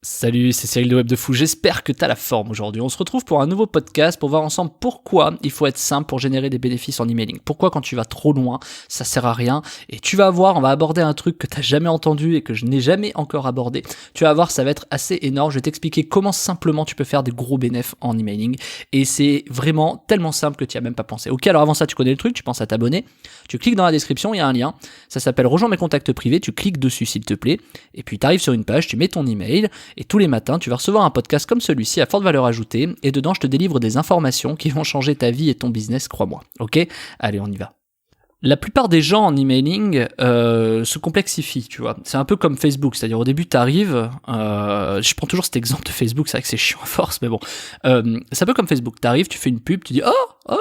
Salut, c'est Cyril de Web de Fou, j'espère que t'as la forme aujourd'hui. On se retrouve pour un nouveau podcast pour voir ensemble pourquoi il faut être simple pour générer des bénéfices en emailing. Pourquoi quand tu vas trop loin, ça sert à rien. Et tu vas voir, on va aborder un truc que t'as jamais entendu et que je n'ai jamais encore abordé. Tu vas voir, ça va être assez énorme. Je vais t'expliquer comment simplement tu peux faire des gros bénéfices en emailing. Et c'est vraiment tellement simple que tu n'y as même pas pensé. Ok, alors avant ça, tu connais le truc, tu penses à t'abonner. Tu cliques dans la description, il y a un lien. Ça s'appelle Rejoins mes contacts privés. Tu cliques dessus s'il te plaît. Et puis tu arrives sur une page, tu mets ton email. Et tous les matins, tu vas recevoir un podcast comme celui-ci à forte valeur ajoutée, et dedans, je te délivre des informations qui vont changer ta vie et ton business, crois-moi. Ok ? Allez, on y va. La plupart des gens en emailing se complexifient, tu vois. C'est un peu comme Facebook, c'est-à-dire au début, t'arrives, je prends toujours cet exemple de Facebook, c'est vrai que c'est chiant à force, mais bon. C'est un peu comme Facebook, t'arrives, tu fais une pub, tu dis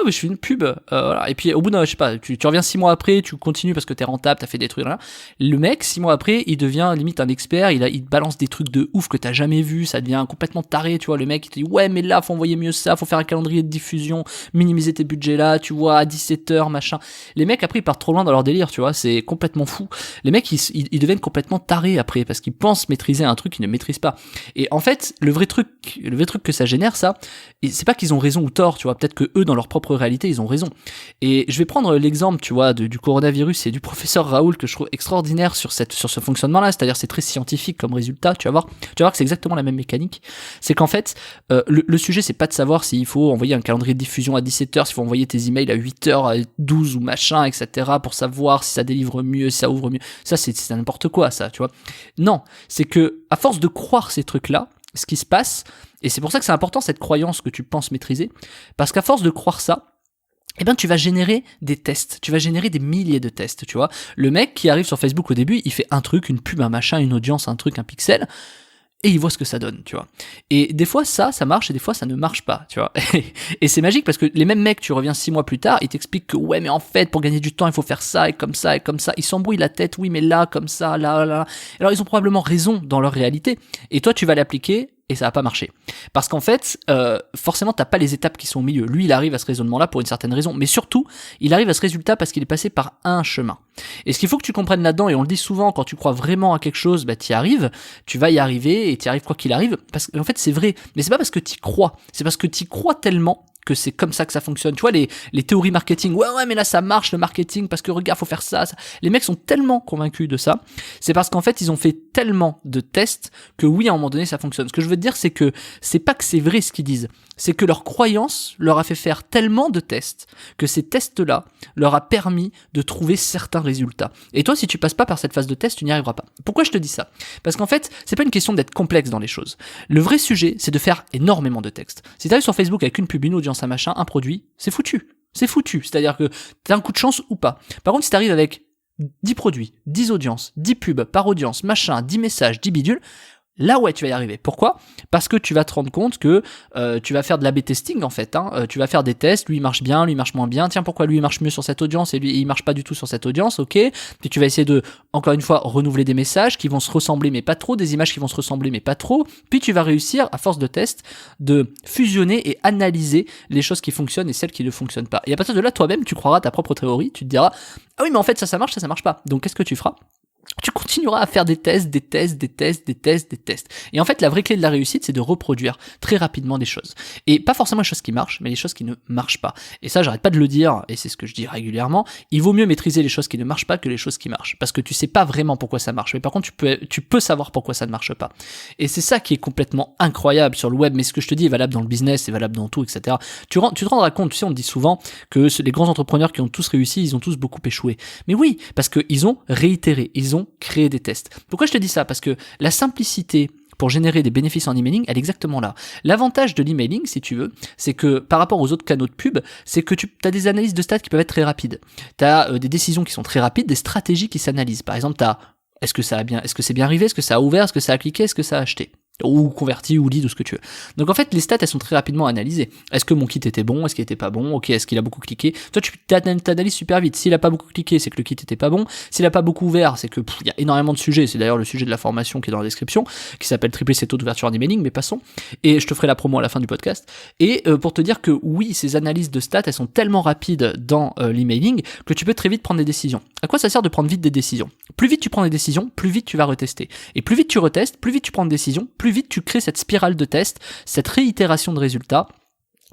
mais je fais une pub, voilà. Et puis au bout d'un, je sais pas, tu reviens 6 mois après, tu continues parce que t'es rentable, t'as fait des trucs, là. Le mec, 6 mois après, il devient limite un expert, il te balance des trucs de ouf que t'as jamais vu, ça devient complètement taré, tu vois. Le mec, il te dit, ouais, mais là, faut envoyer mieux ça, faut faire un calendrier de diffusion, minimiser tes budgets là, tu vois, à 17h, machin. Les mecs, après, ils partent trop loin dans leur délire, tu vois, c'est complètement fou. Les mecs, ils deviennent complètement tarés après, parce qu'ils pensent maîtriser un truc qu'ils ne maîtrisent pas. Et en fait, le vrai truc que ça génère, ça, c'est pas qu'ils ont raison ou tort, tu vois, peut-être que eux, dans leur propre réalité, ils ont raison. Et je vais prendre l'exemple, tu vois, du coronavirus et du professeur Raoult, que je trouve extraordinaire sur ce fonctionnement-là, c'est-à-dire c'est très scientifique comme résultat, tu vas voir que c'est exactement la même mécanique. C'est qu'en fait, le sujet, c'est pas de savoir s'il faut envoyer un calendrier de diffusion à 17h, s'il faut envoyer tes emails à 8h, à 12 ou machin, etc., pour savoir si ça délivre mieux, si ça ouvre mieux. Ça, c'est n'importe quoi, ça, tu vois. Non, c'est que, à force de croire ces trucs-là, ce qui se passe, et c'est pour ça que c'est important cette croyance que tu penses maîtriser, parce qu'à force de croire ça, eh ben, tu vas générer des tests, tu vas générer des milliers de tests, tu vois. Le mec qui arrive sur Facebook au début, il fait un truc, une pub, un machin, une audience, un truc, un pixel, et il voit ce que ça donne, tu vois. Et des fois, ça marche, et des fois, ça ne marche pas, tu vois. Et c'est magique, parce que les mêmes mecs, tu reviens 6 mois plus tard, ils t'expliquent que, ouais, mais en fait, pour gagner du temps, il faut faire ça, et comme ça, et comme ça. Ils s'embrouillent la tête, oui, mais là, comme ça, là. Alors, ils ont probablement raison dans leur réalité, et toi, tu vas l'appliquer, et ça va pas marcher. Parce qu'en fait, forcément, t'as pas les étapes qui sont au milieu. Lui, il arrive à ce raisonnement-là pour une certaine raison, mais surtout, il arrive à ce résultat parce qu'il est passé par un chemin. Et ce qu'il faut que tu comprennes là-dedans, et on le dit souvent, quand tu crois vraiment à quelque chose, bah t'y arrives, tu vas y arriver, et t'y arrives quoi qu'il arrive, parce qu'en fait, c'est vrai. Mais c'est pas parce que t'y crois, c'est parce que t'y crois tellement que c'est comme ça que ça fonctionne. Tu vois, les théories marketing, ouais, mais là, ça marche, le marketing, parce que regarde, faut faire ça. Les mecs sont tellement convaincus de ça. C'est parce qu'en fait, ils ont fait tellement de tests que oui, à un moment donné, ça fonctionne. Ce que je veux te dire, c'est que c'est pas que c'est vrai ce qu'ils disent. C'est que leur croyance leur a fait faire tellement de tests que ces tests-là leur a permis de trouver certains résultats. Et toi, si tu passes pas par cette phase de test, tu n'y arriveras pas. Pourquoi je te dis ça ? Parce qu'en fait, c'est pas une question d'être complexe dans les choses. Le vrai sujet, c'est de faire énormément de textes. Si tu arrives sur Facebook avec une pub, une audience, un machin, un produit, c'est foutu. C'est foutu. C'est-à-dire que t'as un coup de chance ou pas. Par contre, si t'arrives avec 10 produits, 10 audiences, 10 pubs par audience, machin, 10 messages, 10 bidules, là ouais tu vas y arriver. Pourquoi ? Parce que tu vas te rendre compte que tu vas faire de l'A/B testing en fait, tu vas faire des tests, lui il marche bien, lui il marche moins bien, tiens pourquoi lui il marche mieux sur cette audience et lui il marche pas du tout sur cette audience, ok. Puis tu vas essayer de, encore une fois, renouveler des messages qui vont se ressembler mais pas trop, des images qui vont se ressembler mais pas trop, puis tu vas réussir à force de tests de fusionner et analyser les choses qui fonctionnent et celles qui ne fonctionnent pas. Et à partir de là toi-même tu croiras ta propre théorie, tu te diras ah oui mais en fait ça marche pas, donc qu'est-ce que tu feras ? Tu continueras à faire des tests. Et en fait, la vraie clé de la réussite, c'est de reproduire très rapidement des choses. Et pas forcément les choses qui marchent, mais les choses qui ne marchent pas. Et ça, j'arrête pas de le dire, et c'est ce que je dis régulièrement, il vaut mieux maîtriser les choses qui ne marchent pas que les choses qui marchent. Parce que tu sais pas vraiment pourquoi ça marche. Mais par contre, tu peux savoir pourquoi ça ne marche pas. Et c'est ça qui est complètement incroyable sur le web. Mais ce que je te dis est valable dans le business, c'est valable dans tout, etc. Tu te rendras compte, tu sais, on dit souvent que les grands entrepreneurs qui ont tous réussi, ils ont tous beaucoup échoué. Mais oui, parce qu'ils ont réitéré, ils ont créé des tests. Pourquoi je te dis ça ? Parce que la simplicité pour générer des bénéfices en emailing, elle est exactement là. L'avantage de l'emailing, si tu veux, c'est que par rapport aux autres canaux de pub, c'est que tu as des analyses de stats qui peuvent être très rapides. Tu as des décisions qui sont très rapides, des stratégies qui s'analysent. Par exemple, tu as est-ce que c'est bien arrivé, est-ce que ça a ouvert, est-ce que ça a cliqué, est-ce que ça a acheté ? Ou converti, ou lead, ou ce que tu veux. Donc en fait, les stats, elles sont très rapidement analysées. Est-ce que mon kit était bon? Est-ce qu'il était pas bon? Ok, est-ce qu'il a beaucoup cliqué? Toi, tu t'analyses super vite. S'il a pas beaucoup cliqué, c'est que le kit était pas bon. S'il a pas beaucoup ouvert, c'est que il y a énormément de sujets. C'est d'ailleurs le sujet de la formation qui est dans la description, qui s'appelle tripler ses taux d'ouverture en emailing, mais passons. Et je te ferai la promo à la fin du podcast. Et pour te dire que oui, ces analyses de stats, elles sont tellement rapides dans l'emailing que tu peux très vite prendre des décisions. À quoi ça sert de prendre vite des décisions? Plus vite tu prends des décisions, plus vite tu vas retester. Et plus vite tu retestes, plus vite tu prends des décisions, plus vite tu crées cette spirale de tests, cette réitération de résultats,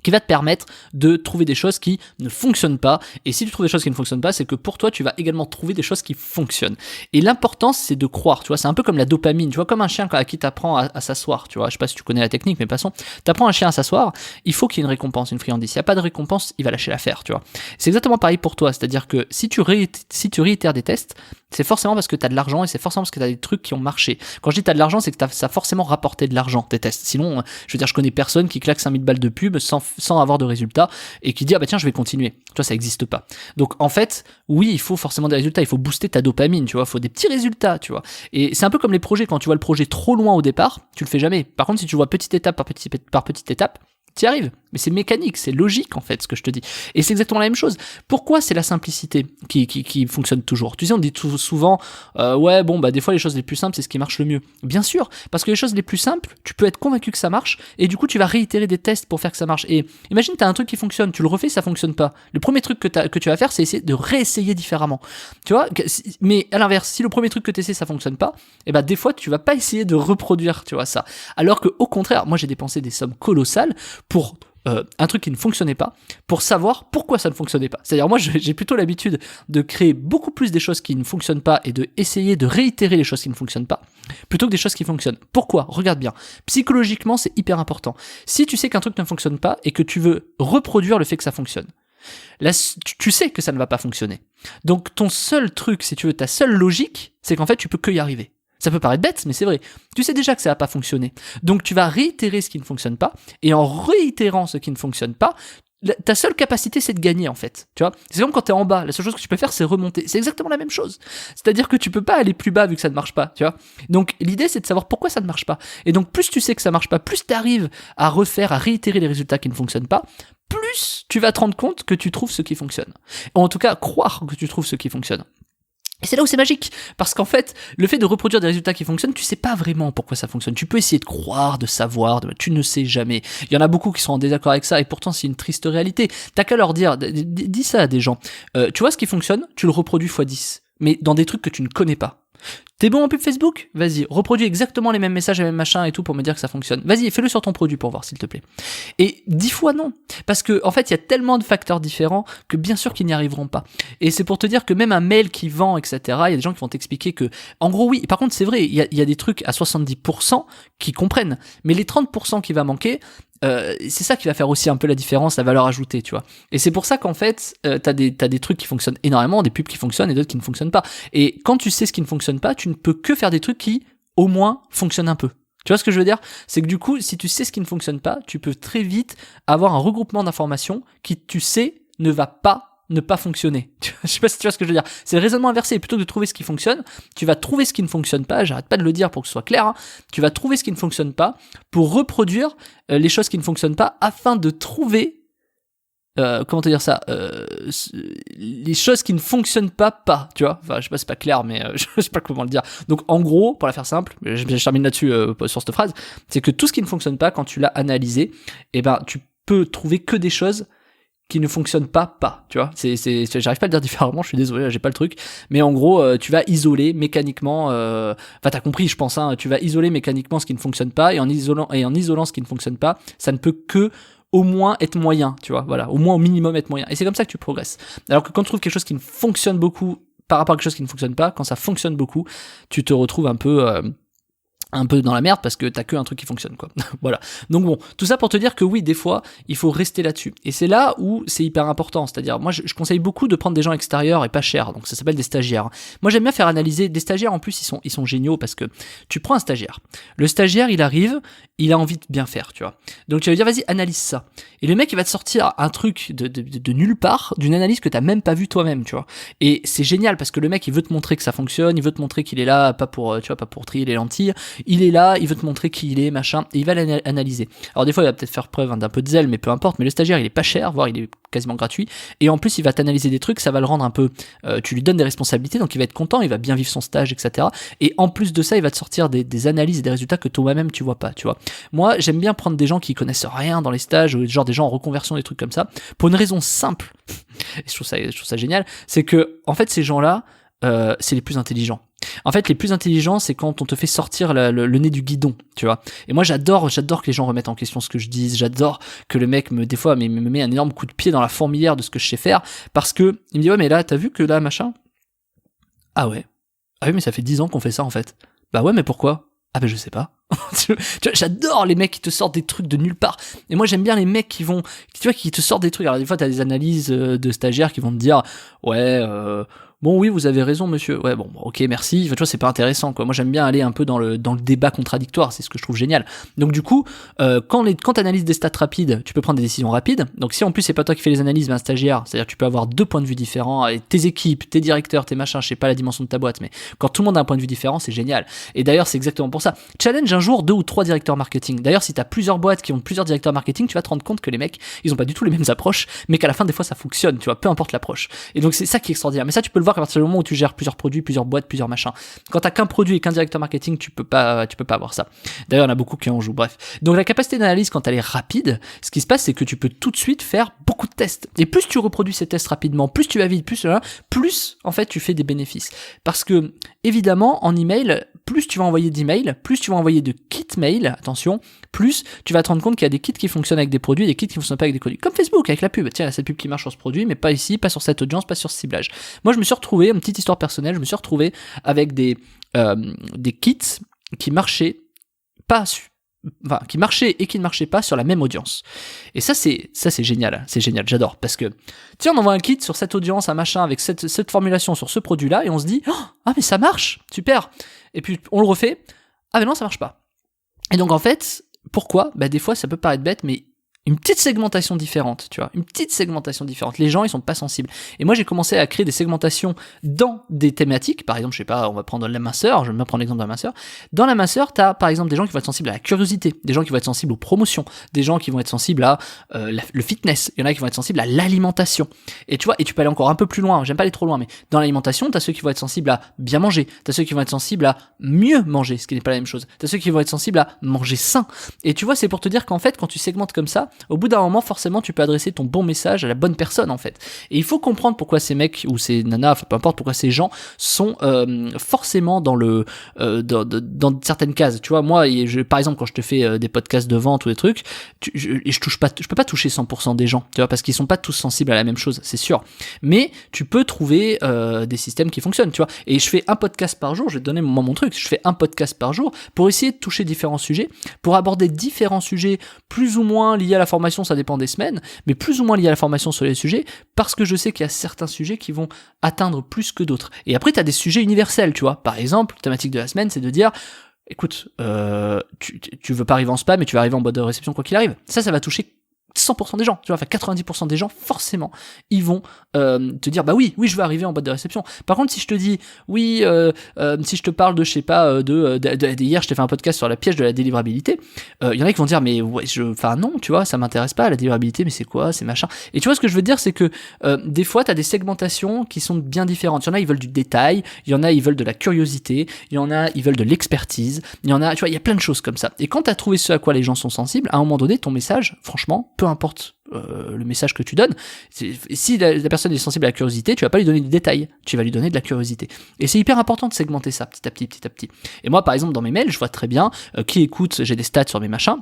qui va te permettre de trouver des choses qui ne fonctionnent pas. Et si tu trouves des choses qui ne fonctionnent pas, c'est que pour toi, tu vas également trouver des choses qui fonctionnent. Et l'important, c'est de croire, tu vois, c'est un peu comme la dopamine, tu vois, comme un chien à qui t'apprends à s'asseoir, tu vois, je sais pas si tu connais la technique, mais passons, t'apprends un chien à s'asseoir, il faut qu'il y ait une récompense, une friandise. S'il n'y a pas de récompense, il va lâcher l'affaire, tu vois. C'est exactement pareil pour toi, c'est-à-dire que si tu réitères des tests, c'est forcément parce que tu as de l'argent et c'est forcément parce que tu as des trucs qui ont marché. Quand je dis tu as de l'argent, c'est que ça a forcément rapporté de l'argent, tes tests. Sinon, je veux dire, je connais personne qui claque 5000 balles de pub sans avoir de résultats et qui dit, ah bah tiens, je vais continuer. Tu vois, ça n'existe pas. Donc, en fait, oui, il faut forcément des résultats, il faut booster ta dopamine, tu vois, il faut des petits résultats, tu vois. Et c'est un peu comme les projets, quand tu vois le projet trop loin au départ, tu le fais jamais. Par contre, si tu vois petite étape par petite étape, t'y arrives. Mais c'est mécanique, c'est logique en fait ce que je te dis. Et c'est exactement la même chose. Pourquoi c'est la simplicité qui fonctionne toujours? Tu sais, on dit souvent, ouais, bon, bah des fois les choses les plus simples c'est ce qui marche le mieux. Bien sûr, parce que les choses les plus simples, tu peux être convaincu que ça marche, et du coup tu vas réitérer des tests pour faire que ça marche. Et imagine t'as un truc qui fonctionne, tu le refais, ça fonctionne pas. Le premier truc que tu vas faire, c'est essayer de réessayer différemment. Tu vois, mais à l'inverse, si le premier truc que tu essaies ça fonctionne pas, et ben des fois tu vas pas essayer de reproduire, tu vois ça. Alors que au contraire, moi j'ai dépensé des sommes colossales pour un truc qui ne fonctionnait pas, pour savoir pourquoi ça ne fonctionnait pas. C'est-à-dire moi j'ai plutôt l'habitude de créer beaucoup plus des choses qui ne fonctionnent pas et de essayer de réitérer les choses qui ne fonctionnent pas, plutôt que des choses qui fonctionnent. Pourquoi? Regarde bien. Psychologiquement, c'est hyper important. Si tu sais qu'un truc ne fonctionne pas et que tu veux reproduire le fait que ça fonctionne, là, tu sais que ça ne va pas fonctionner. Donc ton seul truc, si tu veux, ta seule logique, c'est qu'en fait tu peux que y arriver. Ça peut paraître bête, mais c'est vrai. Tu sais déjà que ça va pas fonctionner. Donc tu vas réitérer ce qui ne fonctionne pas, et en réitérant ce qui ne fonctionne pas, ta seule capacité c'est de gagner en fait. Tu vois, c'est comme quand t'es en bas, la seule chose que tu peux faire c'est remonter. C'est exactement la même chose. C'est-à-dire que tu peux pas aller plus bas vu que ça ne marche pas, tu vois. Donc l'idée c'est de savoir pourquoi ça ne marche pas. Et donc plus tu sais que ça marche pas, plus tu arrives à réitérer les résultats qui ne fonctionnent pas, plus tu vas te rendre compte que tu trouves ce qui fonctionne. Ou en tout cas croire que tu trouves ce qui fonctionne. Et c'est là où c'est magique, parce qu'en fait, le fait de reproduire des résultats qui fonctionnent, tu sais pas vraiment pourquoi ça fonctionne. Tu peux essayer de croire, de savoir, tu ne sais jamais. Il y en a beaucoup qui sont en désaccord avec ça, et pourtant c'est une triste réalité. T'as qu'à leur dire, dis ça à des gens. Tu vois ce qui fonctionne, tu le reproduis x10, mais dans des trucs que tu ne connais pas. T'es bon en pub Facebook? Vas-y, reproduis exactement les mêmes messages, les mêmes machins et tout pour me dire que ça fonctionne. Vas-y, fais-le sur ton produit pour voir s'il te plaît. Et 10 fois non. Parce que, en fait, il y a tellement de facteurs différents que bien sûr qu'ils n'y arriveront pas. Et c'est pour te dire que même un mail qui vend, etc., il y a des gens qui vont t'expliquer que, en gros, oui, par contre, c'est vrai, il y a des trucs à 70% qui comprennent. Mais les 30% qui va manquer, c'est ça qui va faire aussi un peu la différence, la valeur ajoutée, tu vois. Et c'est pour ça qu'en fait, t'as des trucs qui fonctionnent énormément, des pubs qui fonctionnent et d'autres qui ne fonctionnent pas. Et quand tu sais ce qui ne fonctionne pas, tu ne peux que faire des trucs qui, au moins, fonctionnent un peu. Tu vois ce que je veux dire? C'est que du coup, si tu sais ce qui ne fonctionne pas, tu peux très vite avoir un regroupement d'informations qui, tu sais, ne pas fonctionner. Je sais pas si tu vois ce que je veux dire. C'est le raisonnement inversé. Plutôt que de trouver ce qui fonctionne, tu vas trouver ce qui ne fonctionne pas. J'arrête pas de le dire pour que ce soit clair. Hein. Tu vas trouver ce qui ne fonctionne pas pour reproduire les choses qui ne fonctionnent pas afin de trouver comment te dire ça, les choses qui ne fonctionnent pas, tu vois. Enfin, je sais pas, c'est pas clair, mais je sais pas comment le dire. Donc, en gros, pour la faire simple, je termine là-dessus sur cette phrase, c'est que tout ce qui ne fonctionne pas, quand tu l'as analysé, eh ben, tu peux trouver que des choses qui ne fonctionnent pas, tu vois. J'arrive pas à le dire différemment, je suis désolé, j'ai pas le truc. Mais en gros, tu vas isoler mécaniquement, enfin, t'as compris, je pense, hein, tu vas isoler mécaniquement ce qui ne fonctionne pas, et en isolant ce qui ne fonctionne pas, ça ne peut que au moins être moyen, tu vois, voilà, au moins au minimum être moyen. Et c'est comme ça que tu progresses. Alors que quand tu trouves quelque chose qui ne fonctionne beaucoup par rapport à quelque chose qui ne fonctionne pas, quand ça fonctionne beaucoup, tu te retrouves un peu dans la merde parce que t'as que un truc qui fonctionne, quoi. Voilà. Donc bon, tout ça pour te dire que oui, des fois, il faut rester là-dessus. Et c'est là où c'est hyper important. C'est-à-dire, moi, je conseille beaucoup de prendre des gens extérieurs et pas chers. Donc ça s'appelle des stagiaires. Moi, j'aime bien faire analyser des stagiaires. En plus, ils sont géniaux parce que tu prends un stagiaire. Le stagiaire, il arrive, il a envie de bien faire, tu vois. Donc tu vas lui dire, vas-y, analyse ça. Et le mec, il va te sortir un truc de nulle part, d'une analyse que t'as même pas vue toi-même, tu vois. Et c'est génial parce que le mec, il veut te montrer que ça fonctionne, il veut te montrer qu'il est là, pas pour trier les lentilles. Il est là, il veut te montrer qui il est, machin, et il va l'analyser. Alors des fois, il va peut-être faire preuve d'un peu de zèle, mais peu importe, mais le stagiaire, il est pas cher, voire il est quasiment gratuit, et en plus, il va t'analyser des trucs, ça va le rendre un peu... tu lui donnes des responsabilités, donc il va être content, il va bien vivre son stage, etc. Et en plus de ça, il va te sortir des analyses et des résultats que toi-même, tu vois pas, tu vois. Moi, j'aime bien prendre des gens qui connaissent rien dans les stages, ou genre des gens en reconversion, des trucs comme ça, pour une raison simple, et je trouve ça génial, c'est que, en fait, ces gens-là, c'est les plus intelligents. En fait, les plus intelligents, c'est quand on te fait sortir le nez du guidon, tu vois. Et moi, j'adore que les gens remettent en question ce que je dis. J'adore que le mec des fois, me met un énorme coup de pied dans la fourmilière de ce que je sais faire, parce que il me dit ouais, mais là, t'as vu que là, machin. Ah ouais. Ah oui, mais ça fait 10 ans qu'on fait ça en fait. Bah ouais, mais pourquoi? Ah ben je sais pas. Tu vois, j'adore les mecs qui te sortent des trucs de nulle part. Et moi j'aime bien les mecs qui te sortent des trucs. Alors des fois t'as des analyses de stagiaires qui vont te dire ouais bon oui vous avez raison monsieur. Ouais bon ok merci. Tu vois c'est pas intéressant quoi. Moi j'aime bien aller un peu dans le débat contradictoire. C'est ce que je trouve génial. Donc du coup quand t'analyses des stats rapides, tu peux prendre des décisions rapides. Donc si en plus c'est pas toi qui fais les analyses mais un stagiaire, c'est-à-dire que tu peux avoir 2 points de vue différents, et tes équipes, tes directeurs, tes machins, je sais pas la dimension de ta boîte, mais quand tout le monde a un point de vue différent, c'est génial. Et d'ailleurs c'est exactement pour ça. Challenge un jour 2 ou 3 directeurs marketing. D'ailleurs si t'as plusieurs boîtes qui ont plusieurs directeurs marketing, tu vas te rendre compte que les mecs ils ont pas du tout les mêmes approches, mais qu'à la fin des fois ça fonctionne, tu vois, peu importe l'approche. Et donc c'est ça qui est extraordinaire. Mais ça tu peux le voir à partir du moment où tu gères plusieurs produits, plusieurs boîtes, plusieurs machins. Quand t'as qu'un produit et qu'un directeur marketing, tu peux pas avoir ça. D'ailleurs, il y en a beaucoup qui en jouent. Bref. Donc, la capacité d'analyse, quand elle est rapide, ce qui se passe, c'est que tu peux tout de suite faire beaucoup de tests. Et plus tu reproduis ces tests rapidement, plus tu vas vite, plus, en fait, tu fais des bénéfices. Parce que, évidemment, en email, plus tu vas envoyer d'emails, plus tu vas envoyer de kits mail, attention, plus tu vas te rendre compte qu'il y a des kits qui fonctionnent avec des produits et des kits qui fonctionnent pas avec des produits. Comme Facebook, avec la pub. Tiens, il y a cette pub qui marche sur ce produit, mais pas ici, pas sur cette audience, pas sur ce ciblage. Moi, je me suis retrouvé, une petite histoire personnelle, je me suis retrouvé avec des kits qui marchaient pas qui marchaient et qui ne marchaient pas sur la même audience. Et ça c'est génial, j'adore, parce que tiens, on envoie un kit sur cette audience, un machin avec cette formulation sur ce produit-là, et on se dit ah mais ça marche, super. Et puis on le refait, ah mais non ça marche pas. Et donc en fait, pourquoi? Bah des fois ça peut paraître bête, mais une petite segmentation différente, tu vois, une petite segmentation différente. Les gens, ils sont pas sensibles. Et moi, j'ai commencé à créer des segmentations dans des thématiques. Par exemple, je sais pas, on va prendre la minceur, je vais même prendre l'exemple de la minceur. Dans la minceur, t'as, par exemple, des gens qui vont être sensibles à la curiosité, des gens qui vont être sensibles aux promotions, des gens qui vont être sensibles à le fitness, il y en a qui vont être sensibles à l'alimentation. Et tu vois, et tu peux aller encore un peu plus loin, j'aime pas aller trop loin, mais dans l'alimentation, t'as ceux qui vont être sensibles à bien manger, t'as ceux qui vont être sensibles à mieux manger, ce qui n'est pas la même chose. T'as ceux qui vont être sensibles à manger sain. Et tu vois, c'est pour te dire qu'en fait, quand tu segmentes comme ça, au bout d'un moment, forcément, tu peux adresser ton bon message à la bonne personne, en fait. Et il faut comprendre pourquoi ces mecs ou ces nanas, enfin, peu importe, pourquoi ces gens sont forcément dans dans certaines cases. Tu vois, moi, par exemple, quand je te fais des podcasts de vente ou des trucs, je peux pas toucher 100% des gens, tu vois, parce qu'ils sont pas tous sensibles à la même chose, c'est sûr. Mais tu peux trouver des systèmes qui fonctionnent, tu vois. Et je fais un podcast par jour, je vais te donner mon truc, je fais un podcast par jour pour essayer de toucher différents sujets, pour aborder différents sujets plus ou moins liés à la formation, ça dépend des semaines, mais plus ou moins liés à la formation sur les sujets, parce que je sais qu'il y a certains sujets qui vont atteindre plus que d'autres. Et après, tu as des sujets universels, tu vois. Par exemple, la thématique de la semaine, c'est de dire, écoute, tu veux pas arriver en spam, mais tu vas arriver en boîte de réception quoi qu'il arrive. Ça va toucher 100% des gens, tu vois, enfin 90% des gens, forcément, ils vont te dire, bah oui, je veux arriver en boîte de réception. Par contre, si je te dis, oui, si je te parle de, je sais pas, hier, je t'ai fait un podcast sur la piège de la délivrabilité, il y en a qui vont dire, mais ouais, enfin non, tu vois, ça m'intéresse pas, la délivrabilité, mais c'est quoi, c'est machin. Et tu vois, ce que je veux dire, c'est que des fois, t'as des segmentations qui sont bien différentes. Il y en a, ils veulent du détail, il y en a, ils veulent de la curiosité, il y en a, ils veulent de l'expertise, il y en a, tu vois, il y a plein de choses comme ça. Et quand t'as trouvé ce à quoi les gens sont sensibles, à un moment donné, ton message, franchement, peu importe le message que tu donnes, si la personne est sensible à la curiosité, tu vas pas lui donner des détails, tu vas lui donner de la curiosité. Et c'est hyper important de segmenter ça petit à petit. Et moi, par exemple, dans mes mails, je vois très bien qui écoute, j'ai des stats sur mes machins,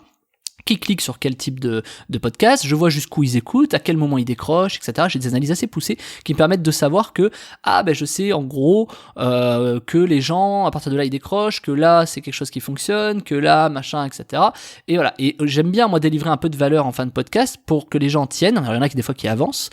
qui clique sur quel type de podcast, je vois jusqu'où ils écoutent, à quel moment ils décrochent, etc. J'ai des analyses assez poussées qui me permettent de savoir que, je sais en gros que les gens, à partir de là, ils décrochent, que là, c'est quelque chose qui fonctionne, que là, machin, etc. Et voilà. Et j'aime bien, moi, délivrer un peu de valeur en fin de podcast pour que les gens tiennent. Alors, il y en a qui, des fois, qui avancent,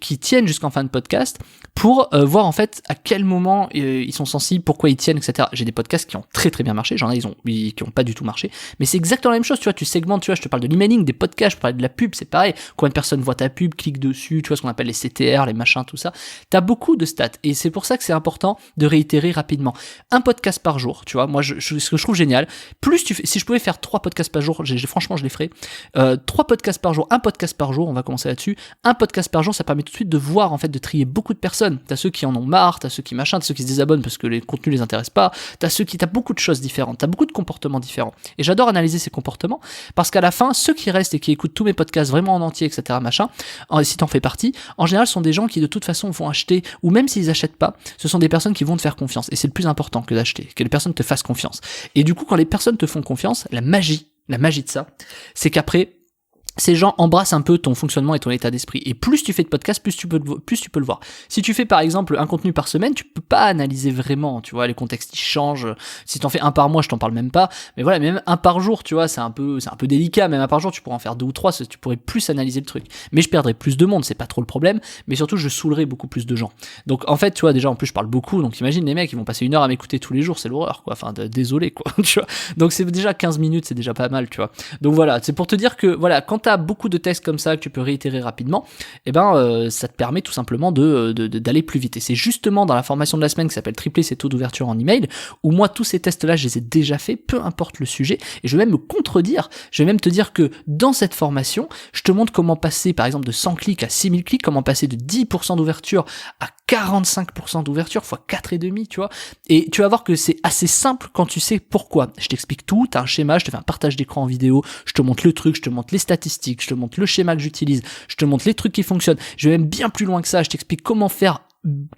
qui tiennent jusqu'en fin de podcast pour voir, en fait, à quel moment ils sont sensibles, pourquoi ils tiennent, etc. J'ai des podcasts qui ont très, très bien marché. J'en ai, qui ont pas du tout marché. Mais c'est exactement la même chose, tu vois, tu segmentes. Tu vois, je te parle de l'emailing, des podcasts, je te parle de la pub, c'est pareil. Combien de personnes voient ta pub, cliquent dessus, tu vois ce qu'on appelle les CTR, les machins, tout ça. T'as beaucoup de stats. Et c'est pour ça que c'est important de réitérer rapidement. Un podcast par jour, tu vois. Moi, ce que je trouve génial, si je pouvais faire 3 podcasts par jour, franchement, je les ferais. 3 podcasts par jour, un podcast par jour, on va commencer là-dessus. Un podcast par jour, ça permet tout de suite de voir, en fait, de trier beaucoup de personnes. T'as ceux qui en ont marre, t'as ceux qui machin, t'as ceux qui se désabonnent parce que les contenus les intéressent pas. T'as beaucoup de choses différentes, t'as beaucoup de comportements différents. Et j'adore analyser ces comportements parce Parce qu'à la fin, ceux qui restent et qui écoutent tous mes podcasts vraiment en entier, etc., machin, si t'en fais partie, en général, sont des gens qui de toute façon vont acheter, ou même s'ils achètent pas, ce sont des personnes qui vont te faire confiance. Et c'est le plus important que d'acheter, que les personnes te fassent confiance. Et du coup, quand les personnes te font confiance, la magie de ça, c'est qu'après, ces gens embrassent un peu ton fonctionnement et ton état d'esprit. Et plus tu fais de podcasts, plus tu peux le voir. Si tu fais par exemple un contenu par semaine, tu peux pas analyser vraiment, tu vois, les contextes ils changent. Si t'en fais un par mois, je t'en parle même pas. Mais voilà, même un par jour, tu vois, c'est un peu délicat. Même un par jour, tu pourrais en faire 2 ou 3, tu pourrais plus analyser le truc. Mais je perdrais plus de monde, c'est pas trop le problème. Mais surtout, je saoulerais beaucoup plus de gens. Donc en fait, tu vois, déjà en plus je parle beaucoup. Donc imagine les mecs, ils vont passer 1 heure à m'écouter tous les jours, c'est l'horreur, quoi. Enfin, désolé, quoi. Tu vois. Donc c'est déjà 15 minutes, c'est déjà pas mal, tu vois. Donc voilà, c'est pour te dire que voilà, quand t'as beaucoup de textes comme ça que tu peux réitérer rapidement, et ça te permet tout simplement d'aller plus vite. Et c'est justement dans la formation de la semaine qui s'appelle tripler ses taux d'ouverture en email, où moi tous ces tests là je les ai déjà fait, peu importe le sujet, et je vais même me contredire, je vais même te dire que dans cette formation, je te montre comment passer par exemple de 100 clics à 6000 clics, comment passer de 10% d'ouverture à 45% d'ouverture fois 4,5, tu vois, et tu vas voir que c'est assez simple quand tu sais pourquoi. Je t'explique tout, t'as un schéma, je te fais un partage d'écran en vidéo, je te montre le truc, je te montre les statistiques, je te montre le schéma que j'utilise, je te montre les trucs qui fonctionnent, je vais même bien plus loin que ça, je t'explique comment faire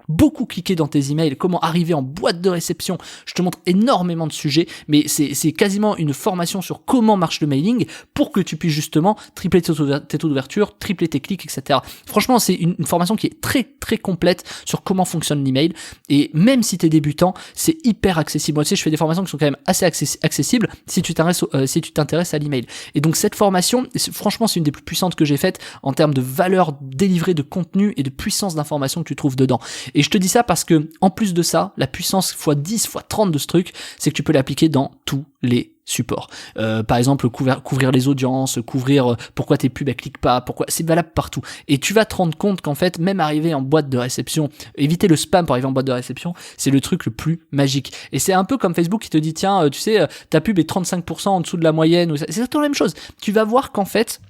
beaucoup cliquer dans tes emails, comment arriver en boîte de réception, je te montre énormément de sujets, mais c'est quasiment une formation sur comment marche le mailing pour que tu puisses justement tripler tes taux d'ouverture, tripler tes clics, etc. Franchement, c'est une formation qui est très très complète sur comment fonctionne l'email, et même si t'es débutant, c'est hyper accessible. Moi, tu sais, je fais des formations qui sont quand même assez accessibles si tu t'intéresses à l'email. Et donc cette formation, franchement, c'est une des plus puissantes que j'ai faites en termes de valeur délivrée, de contenu et de puissance d'information que tu trouves dedans. Et je te dis ça parce que, en plus de ça, la puissance x10, x30 de ce truc, c'est que tu peux l'appliquer dans tous les supports. Par exemple, couvrir les audiences, couvrir pourquoi tes pubs elles cliquent pas, pourquoi, c'est valable partout. Et tu vas te rendre compte qu'en fait, même arriver en boîte de réception, éviter le spam pour arriver en boîte de réception, c'est le truc le plus magique. Et c'est un peu comme Facebook qui te dit, tiens, tu sais, ta pub est 35% en dessous de la moyenne, c'est exactement la même chose. Tu vas voir qu'en fait,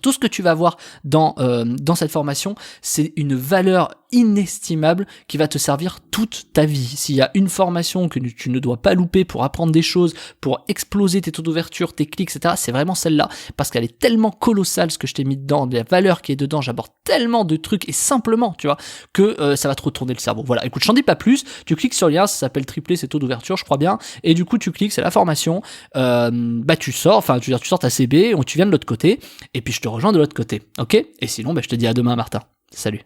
tout ce que tu vas voir dans cette formation, c'est une valeur inestimable qui va te servir toute ta vie. S'il y a une formation que tu ne dois pas louper pour apprendre des choses, pour exploser tes taux d'ouverture, tes clics, etc., c'est vraiment celle-là, parce qu'elle est tellement colossale, ce que je t'ai mis dedans, la valeur qui est dedans, j'aborde tellement de trucs, et simplement, tu vois, que ça va te retourner le cerveau. Voilà, écoute, je t'en dis pas plus, tu cliques sur le lien, ça s'appelle tripler ses taux d'ouverture, je crois bien, et du coup, tu cliques, c'est la formation, tu sors ta CB, tu viens de l'autre côté, et puis je te rejoins de l'autre côté, ok? Et sinon, je te dis à demain, Martin. Salut.